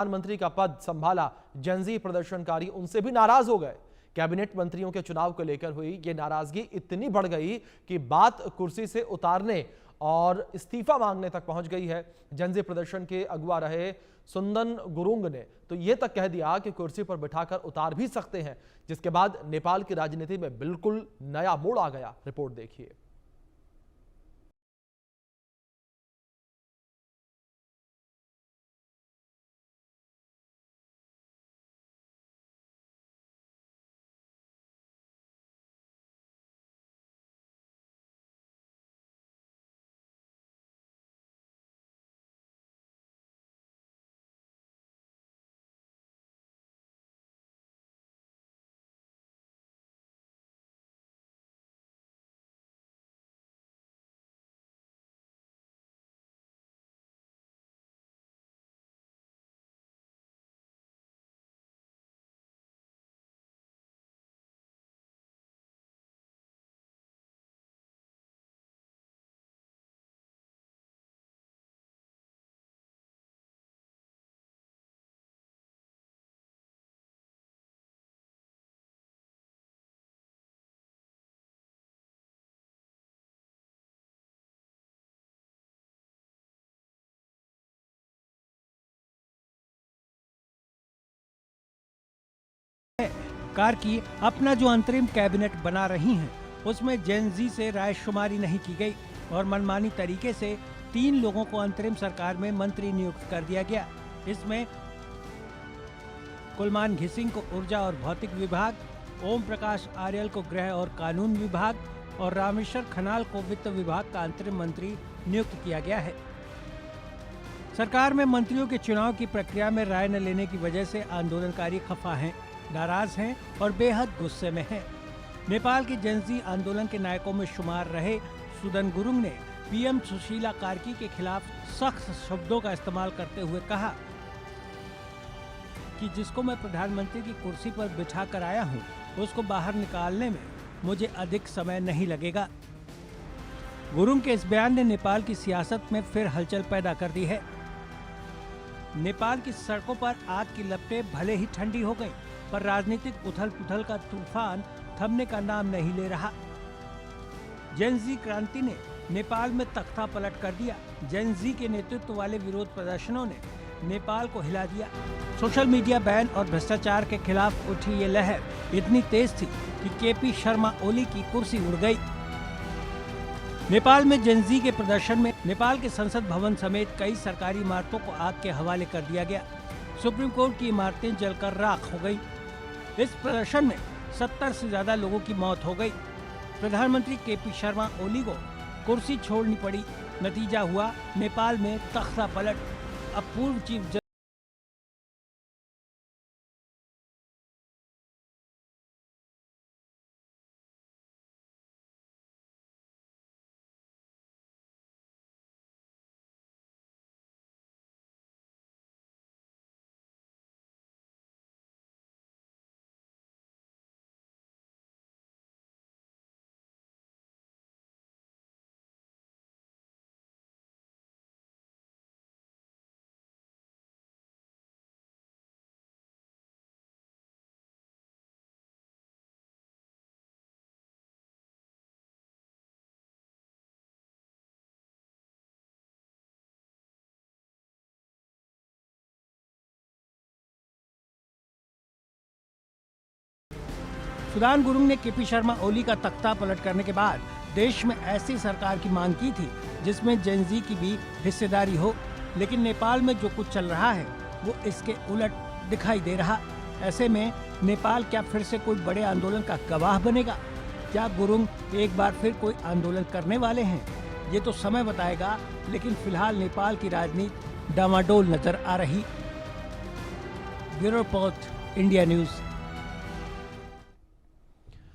प्रधानमंत्री का पद संभाला, जेनजी प्रदर्शनकारी उनसे भी नाराज हो गए। कैबिनेट मंत्रियों के चुनाव को लेकर हुई ये नाराजगी इतनी बढ़ गई कि बात कुर्सी से उतारने और इस्तीफा मांगने तक पहुंच गई है। जेनजी प्रदर्शन के अगुवा रहे सुंदन गुरुंग ने तो यह तक कह दिया कि कुर्सी पर बिठाकर उतार भी सकते हैं, जिसके बाद नेपाल की राजनीति में बिल्कुल नया मोड़ आ गया। रिपोर्ट देखिए। कार की अपना जो अंतरिम कैबिनेट बना रही हैं, उसमें जेनजी से रायशुमारी नहीं की गई और मनमानी तरीके से 3 लोगों को अंतरिम सरकार में मंत्री नियुक्त कर दिया गया। इसमें कुलमान घिसिंग को ऊर्जा और भौतिक विभाग, ओम प्रकाश आर्यल को गृह और कानून विभाग और रामेश्वर खनाल को वित्त विभाग का अंतरिम मंत्री नियुक्त किया गया है। सरकार में मंत्रियों के चुनाव की प्रक्रिया में राय न लेने की वजह से आंदोलनकारी खफा हैं, नाराज हैं और बेहद गुस्से में हैं। नेपाल के जेनजी आंदोलन के नायकों में शुमार रहे सुदन गुरुंग ने पीएम सुशीला कार्की के खिलाफ सख्त शब्दों का इस्तेमाल करते हुए कहा कि जिसको मैं प्रधानमंत्री की कुर्सी पर बिठा कर आया हूं, उसको बाहर निकालने में मुझे अधिक समय नहीं लगेगा। गुरुंग के इस बयान ने नेपाल की सियासत में फिर हलचल पैदा कर दी है। नेपाल की सड़कों पर आग की लपटें भले ही ठंडी हो गईं, पर राजनीतिक उथल-पुथल का तूफान थमने का नाम नहीं ले रहा। जेनजी क्रांति ने नेपाल में तख्ता पलट कर दिया। जेनजी के नेतृत्व वाले विरोध प्रदर्शनों ने नेपाल को हिला दिया। सोशल मीडिया बैन और भ्रष्टाचार के खिलाफ उठी ये लहर इतनी तेज थी कि केपी शर्मा ओली की कुर्सी उड़ गई। नेपाल में जेनजी के प्रदर्शन में नेपाल के संसद भवन समेत कई सरकारी इमारतों को आग के हवाले कर दिया गया। सुप्रीम कोर्ट की इमारतें जलकर राख हो गई। इस प्रदर्शन में 70 से ज्यादा लोगों की मौत हो गई। प्रधानमंत्री केपी शर्मा ओली को कुर्सी छोड़नी पड़ी। नतीजा हुआ नेपाल में तख्ता पलट। अब पूर्व चीफ सुदान गुरुंग ने केपी शर्मा ओली का तख्ता पलट करने के बाद देश में ऐसी सरकार की मांग की थी जिसमें जेनजी की भी हिस्सेदारी हो, लेकिन नेपाल में जो कुछ चल रहा है वो इसके उलट दिखाई दे रहा। ऐसे में नेपाल क्या फिर से कोई बड़े आंदोलन का गवाह बनेगा? क्या गुरुंग एक बार फिर कोई आंदोलन करने वाले हैं? ये तो समय बताएगा, लेकिन फिलहाल नेपाल की राजनीति डामाडोल नजर आ रही। Bureau report, India news.